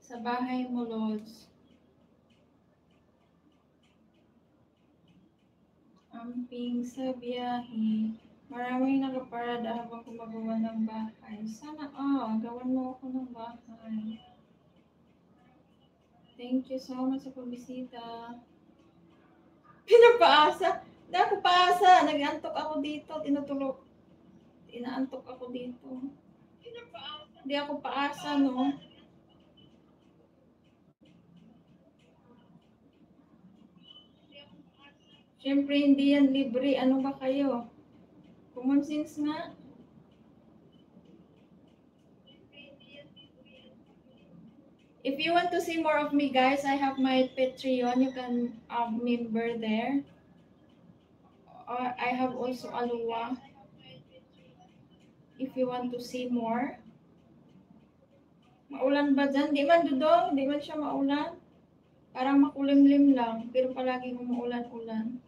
Sa bahay mo, Lods. Amping sa biyahe. Maraming nakaparada habang gumagawa ng bahay. Sana, gawan mo ako ng bahay. Thank you so much sa pagbisita. Pinapaasa. Hindi ako paasa. Nag-antok ako dito. Tinutulog. Inaantok ako dito. Hindi ako paasa, no? Siyempre, hindi yan libre. Ano ba kayo? Common sense nga. If you want to see more of me, guys, I have my Patreon. You can member there. I have also Alua. If you want to see more. Maulan ba dyan? Di man dudong. Di man siya maulan. Parang makulimlim lang. Pero palagi umuulan-ulan.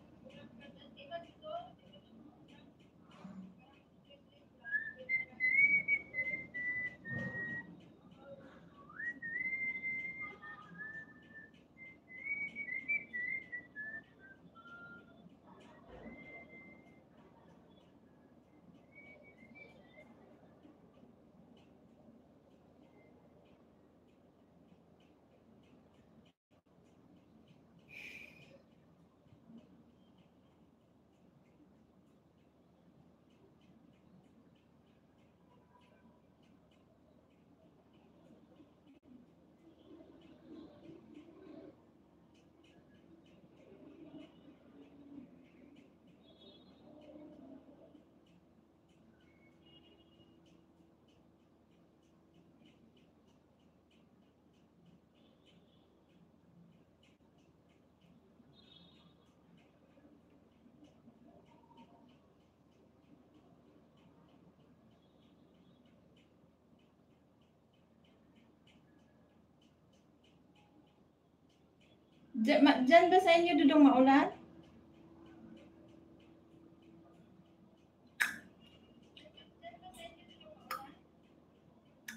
Diyan ba sa inyo dudong maulan?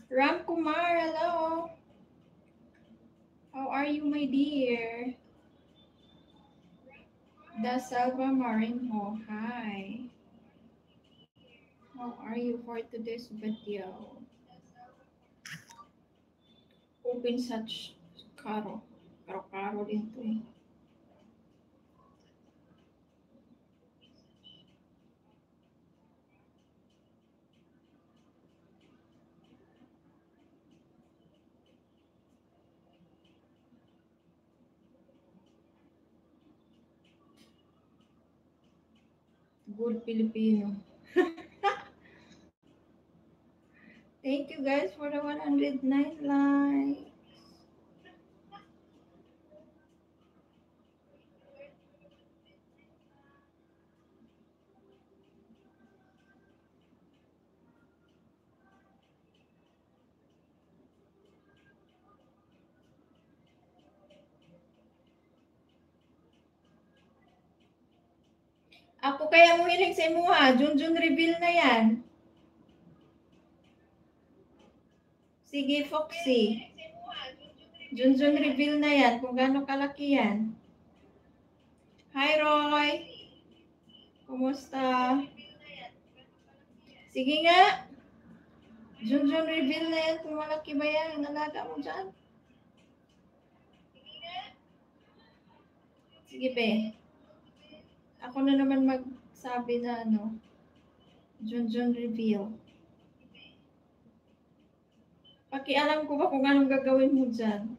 Ram Kumar, hello. How are you, my dear? Da Salva Marinho, hi. How are you for today's video? Open such karo. Karo-karo din to eh. Good Filipino. Thank you guys for the 109 likes. Ako kaya mo hiling sa imuha, Junjun reveal na yan. Sige, Foxy. Junjun reveal na yan kung gaano kalaki yan. Hi, Roy. Kumusta? Sige nga. Junjun reveal na yan kung malaki ba yan. Nalaga mo dyan. Sige, be. Ako na naman magsabi na ano. Junjun reveal. Pakialam ko ba kung anong gagawin mo dyan?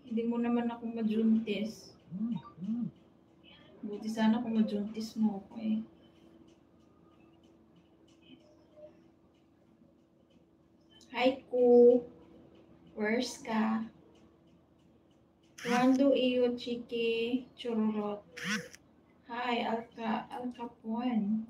Hindi mo naman ako majuntis. Buti sana kung majuntis mo ako eh. Hi, Ku. Where's ka? Cuando iyo chiki chururot. Hi, Alca Capone.